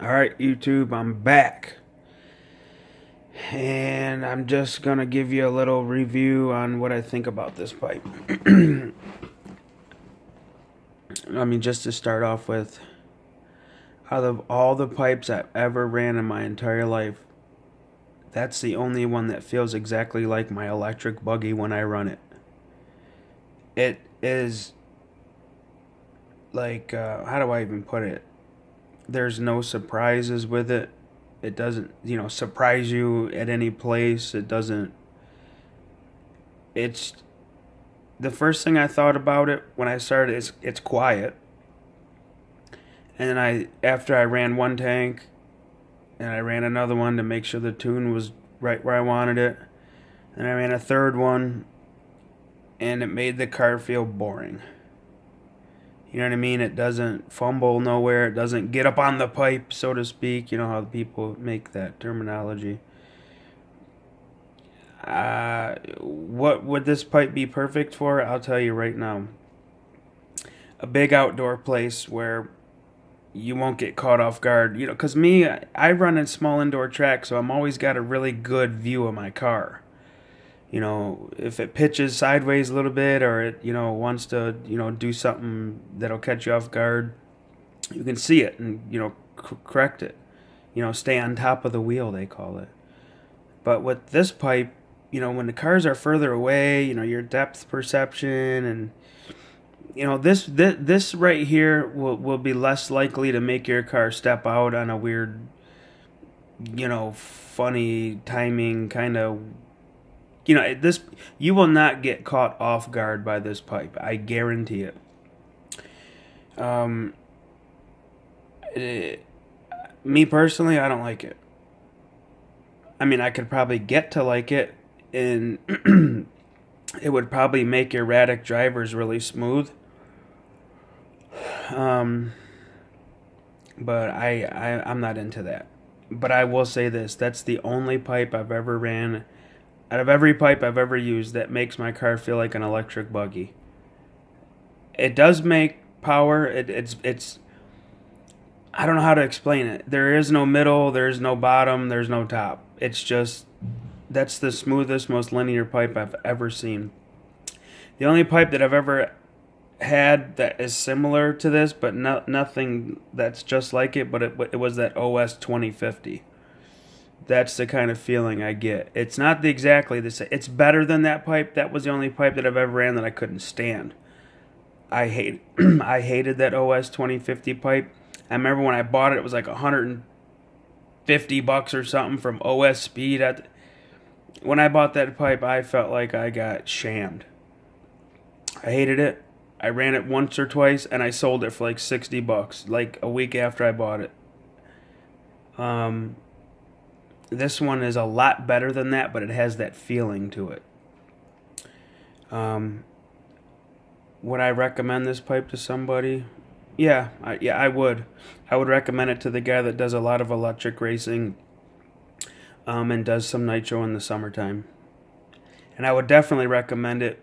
Alright, YouTube, I'm back. And I'm just gonna give you a little review on what I think about this pipe. Just to start off with, out of all the pipes I've ever ran in my entire life, that's the only one that feels exactly like my electric buggy when I run it. It is like, how do I even put it? There's no surprises with it. It doesn't, surprise you at any place. It doesn't. It's the first thing I thought about it when I started is it's quiet. And then after I ran one tank, and I ran another one to make sure the tune was right where I wanted it, and I ran a third one, and it made the car feel boring. You know what I mean? It doesn't fumble nowhere. It doesn't get up on the pipe, so to speak. You know how people make that terminology. What would this pipe be perfect for? I'll tell you right now. A big outdoor place where you won't get caught off guard. Because me, I run in small indoor tracks, so I'm always got a really good view of my car. If it pitches sideways a little bit or it, wants to, do something that'll catch you off guard, you can see it and, correct it. Stay on top of the wheel, they call it. But with this pipe, when the cars are further away, your depth perception and, this right here will be less likely to make your car step out on a weird, funny timing kind of. This, you will not get caught off guard by this pipe. I guarantee it. Um, Me personally, I don't like it. I could probably get to like it, and it would probably make erratic drivers really smooth. But I'm not into that. But I will say this: that's the only pipe I've ever ran out of every pipe I've ever used that makes my car feel like an electric buggy. It does make power. It's I don't know how to explain it. There is no middle, there's no bottom, there's no top. It's just that's the smoothest, most linear pipe I've ever seen. The only pipe that I've ever had that is similar to this, but nothing that's just like it, but it was that OS 2050. That's the kind of feeling I get. It's not exactly the same. It's better than that pipe. That was the only pipe that I've ever ran that I couldn't stand. I hate I hated that OS 2050 pipe. I remember when I bought it, it was like $150 or something from OS Speed. When I bought that pipe, I felt like I got shammed. I hated it. I ran it once or twice, and I sold it for like $60, like a week after I bought it. This one is a lot better than that, but it has that feeling to it. Would I recommend this pipe to somebody? Yeah, I would. I would recommend it to the guy that does a lot of electric racing, and does some nitro in the summertime. And I would definitely recommend it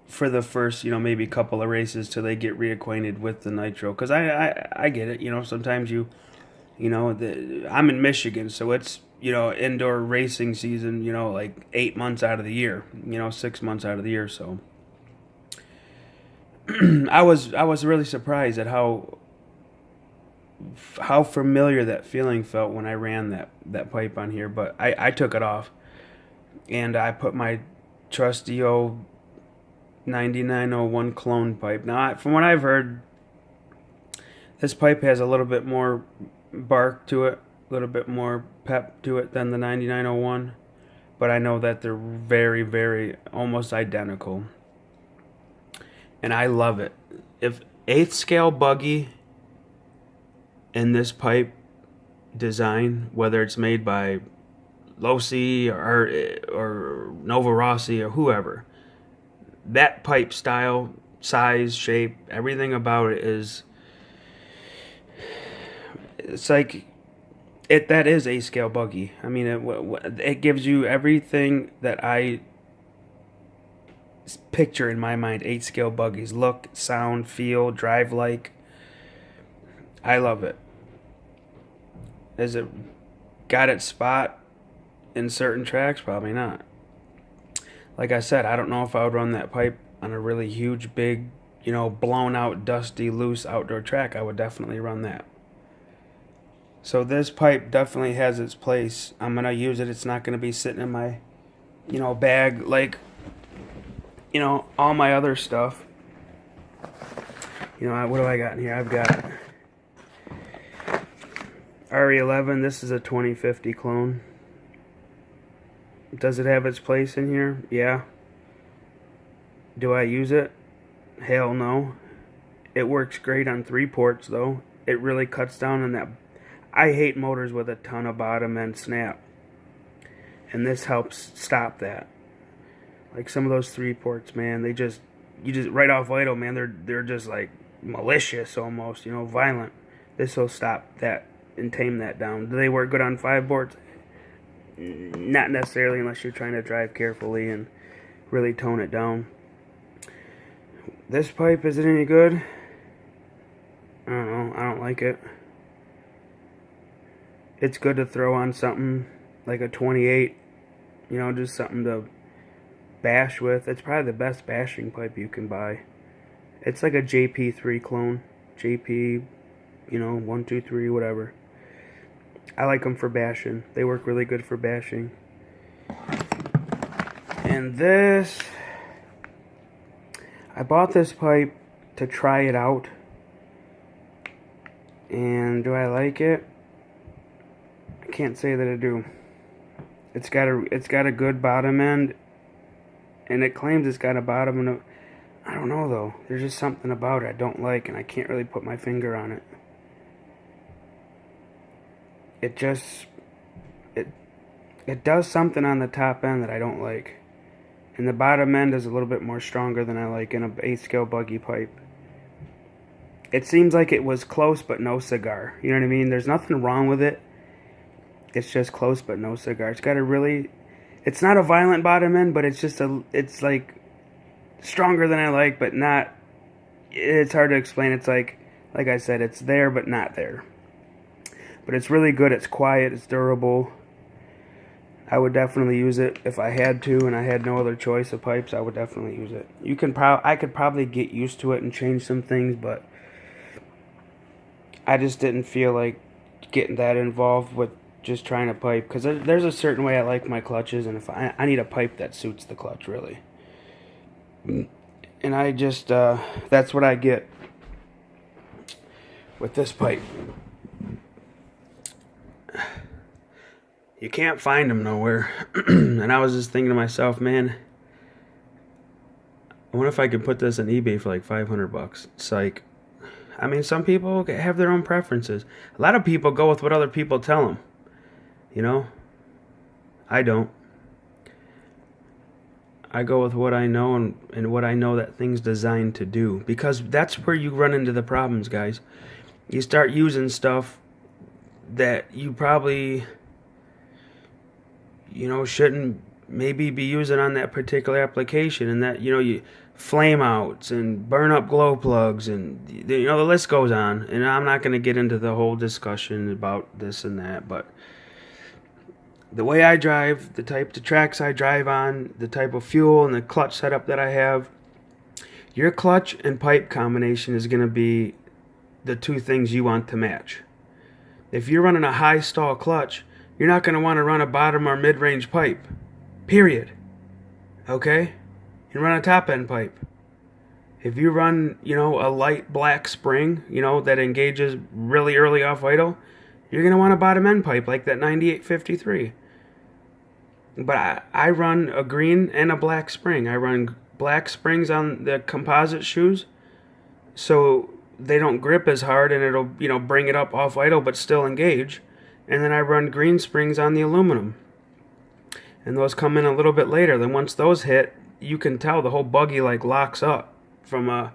for the first, maybe couple of races till they get reacquainted with the nitro. Because I get it. Sometimes I'm in Michigan, so it's, indoor racing season, like 8 months out of the year, 6 months out of the year. So I was really surprised at how familiar that feeling felt when I ran that pipe on here. But I took it off and I put my trusty old 9901 clone pipe. Now, from what I've heard, this pipe has a little bit more bark to it, a little bit more pep to it than the 9901. But I know that they're very, very almost identical. And I love it. If 8th scale buggy in this pipe design, whether it's made by Losi or Novarossi or whoever, that pipe style, size, shape, everything about it is, it's like that is a scale buggy. It gives you everything that I picture in my mind 8 scale buggies: look, sound, feel, drive like. I love it. Is it got its spot in certain tracks? Probably not. Like I said, I don't know if I would run that pipe on a really huge, big, blown out, dusty, loose outdoor track. I would definitely run that. So this pipe definitely has its place. I'm going to use it. It's not going to be sitting in my, bag like, all my other stuff. What do I got in here? I've got RE11. This is a 2050 clone. Does it have its place in here? Yeah. Do I use it? Hell no. It works great on 3 ports though. It really cuts down on that. I hate motors with a ton of bottom end snap. And this helps stop that. Like some of those 3 ports, man, you just right off idle, man, they're just like malicious almost, violent. This will stop that and tame that down. Do they work good on 5 ports? Not necessarily, unless you're trying to drive carefully and really tone it down. This pipe, is it any good? I don't know. I don't like it. It's good to throw on something like a 28, just something to bash with. It's probably the best bashing pipe you can buy. It's like a JP3 clone. JP, 1, 2, 3, whatever. I like them for bashing. They work really good for bashing. And this, I bought this pipe to try it out. And do I like it? I can't say that I do. It's got a good bottom end, and it claims it's got a bottom and I don't know though. There's just something about it I don't like, and I can't really put my finger on it. It does something on the top end that I don't like. And the bottom end is a little bit more stronger than I like in a 8 scale buggy pipe. It seems like it was close but no cigar. You know what I mean? There's nothing wrong with it. It's just close but no cigar. It's not a violent bottom end, but it's like stronger than I like, but not, it's hard to explain. It's like I said, it's there but not there. But it's really good. It's quiet. It's durable. I would definitely use it if I had to, and I had no other choice of pipes. I would definitely use it. I could probably get used to it and change some things, but I just didn't feel like getting that involved with just trying to pipe, because there's a certain way I like my clutches, and if I need a pipe that suits the clutch really. And I just that's what I get with this pipe. You can't find them nowhere. And I was just thinking to myself, man, I wonder if I could put this on eBay for like $500. Psych. I mean, some people have their own preferences. A lot of people go with what other people tell them. I don't. I go with what I know and what I know that thing's designed to do. Because that's where you run into the problems, guys. You start using stuff that you probably, shouldn't maybe be using on that particular application. And that, you flame outs and burn up glow plugs and, the list goes on. And I'm not going to get into the whole discussion about this and that, but the way I drive, the type of tracks I drive on, the type of fuel and the clutch setup that I have, your clutch and pipe combination is going to be the 2 things you want to match. If you're running a high stall clutch, you're not going to want to run a bottom or mid-range pipe. Period. Okay? You run a top end pipe. If you run, a light black spring, that engages really early off idle, you're going to want a bottom end pipe like that 9853. But I run a green and a black spring. I run black springs on the composite shoes so they don't grip as hard and it'll, bring it up off idle but still engage. And then I run green springs on the aluminum. And those come in a little bit later. Then once those hit, you can tell the whole buggy like locks up from a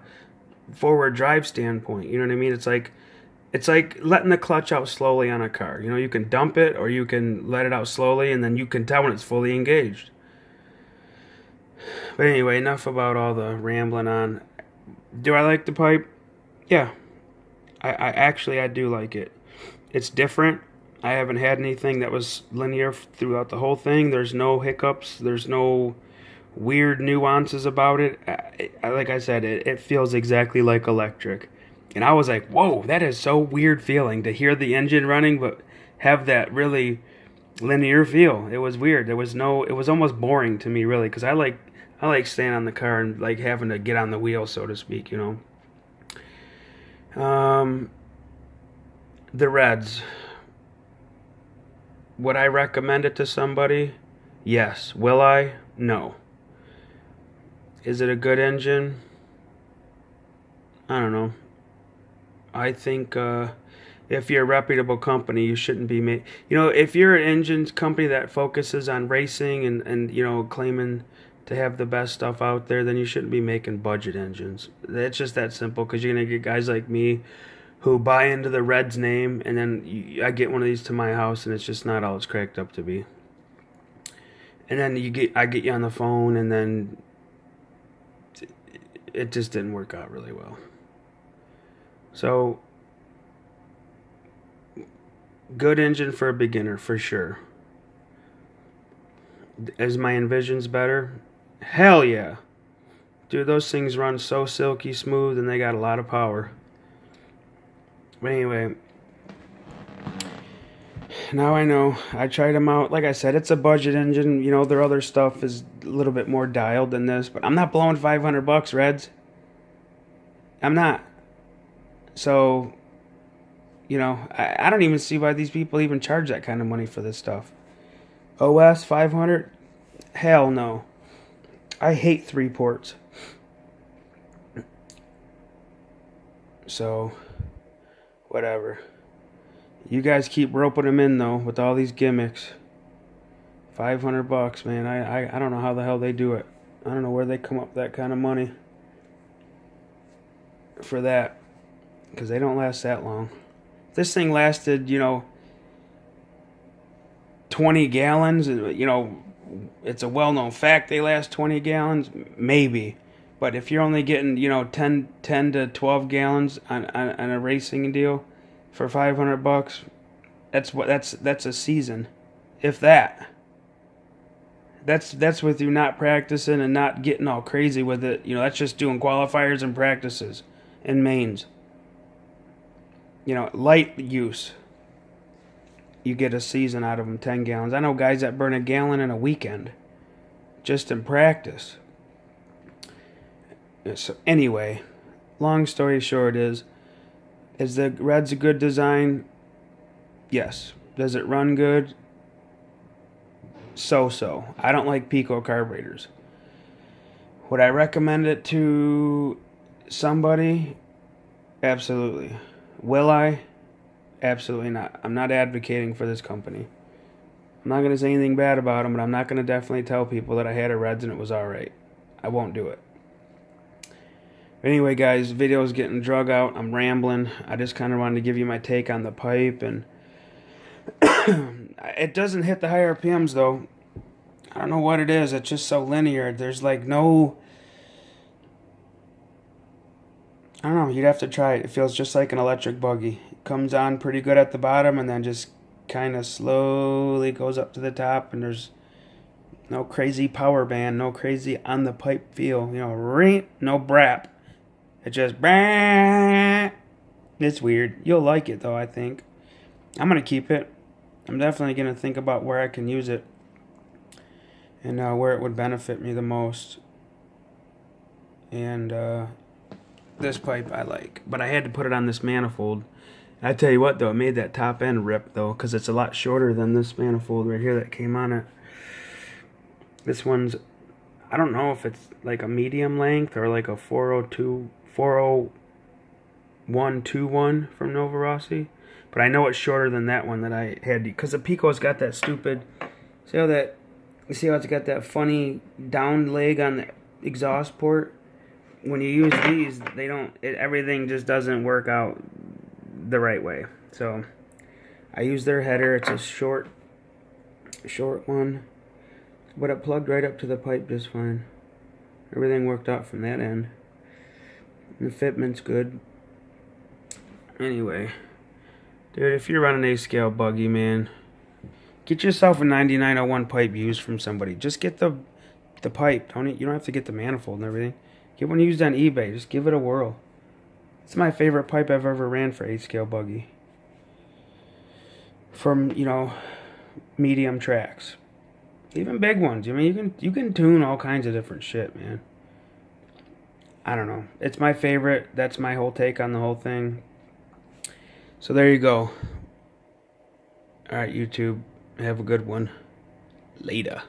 forward drive standpoint. You know what I mean? It's like letting the clutch out slowly on a car. You can dump it or you can let it out slowly, and then you can tell when it's fully engaged. But anyway, enough about all the rambling on. Do I like the pipe? Yeah. I do like it. It's different. I haven't had anything that was linear throughout the whole thing. There's no hiccups. There's no weird nuances about it. Like I said, it feels exactly like electric. And I was like, whoa, that is so weird feeling to hear the engine running, but have that really linear feel. It was weird. It was almost boring to me, really, because I like staying on the car and like having to get on the wheel, so to speak, The Reds. Would I recommend it to somebody? Yes. Will I? No. Is it a good engine? I don't know. I think if you're a reputable company, you shouldn't be if you're an engine company that focuses on racing and claiming to have the best stuff out there, then you shouldn't be making budget engines. It's just that simple, because you're gonna get guys like me who buy into the Reds name, and then I get one of these to my house, and it's just not all it's cracked up to be. And then I get you on the phone, and then it just didn't work out really well. So, good engine for a beginner, for sure. Is my Envisions better? Hell yeah. Dude, those things run so silky smooth, and they got a lot of power. But anyway, now I know. I tried them out. Like I said, it's a budget engine. Their other stuff is a little bit more dialed than this, but I'm not blowing $500, Reds. I'm not. So, I don't even see why these people even charge that kind of money for this stuff. OS 500? Hell no. I hate 3 ports. So, whatever. You guys keep roping them in, though, with all these gimmicks. $500, man. I don't know how the hell they do it. I don't know where they come up with that kind of money for that, because they don't last that long. If this thing lasted, 20 gallons, it's a well-known fact they last 20 gallons, maybe. But if you're only getting, 10 to 12 gallons on a racing deal for $500, that's a season, if that. That's with you not practicing and not getting all crazy with it. That's just doing qualifiers and practices and mains. Light use. You get a season out of them, 10 gallons. I know guys that burn a gallon in a weekend just in practice. So anyway, long story short is the Reds a good design? Yes. Does it run good? So. I don't like Pico carburetors. Would I recommend it to somebody? Absolutely. Will I? Absolutely not. I'm not advocating for this company. I'm not going to say anything bad about them, but I'm not going to definitely tell people that I had a Reds and it was alright. I won't do it. But anyway, guys, video's getting drug out. I'm rambling. I just kind of wanted to give you my take on the pipe, and it doesn't hit the higher RPMs, though. I don't know what it is. It's just so linear. There's like no... I don't know. You'd have to try it. It feels just like an electric buggy. It comes on pretty good at the bottom and then just kind of slowly goes up to the top, and there's no crazy power band, no crazy on the pipe feel. No brap. It just... It's weird. You'll like it, though, I think. I'm going to keep it. I'm definitely going to think about where I can use it and where it would benefit me the most. And this pipe I like. But I had to put it on this manifold. I tell you what, though, it made that top end rip, though, because it's a lot shorter than this manifold right here that came on it. This one's... I don't know if it's like a medium length or like a 40121 from Novarossi, but I know it's shorter than that one that I had, because the Pico's got that stupid... See how it's got that funny down leg on the exhaust port? When you use these, everything just doesn't work out the right way. So I use their header. It's a short one, but it plugged right up to the pipe just fine. Everything worked out from that end. And the fitment's good. Anyway, Dude, if you're running a scale buggy, man, get yourself a 9901 pipe used from somebody. Just get the pipe. You don't have to get the manifold and everything. Get one used on eBay. Just give it a whirl. It's my favorite pipe I've ever ran for 8 scale buggy. From, medium tracks. Even big ones. I mean, you can tune all kinds of different shit, man. I don't know. It's my favorite. That's my whole take on the whole thing. So there you go. Alright, YouTube. Have a good one. Later.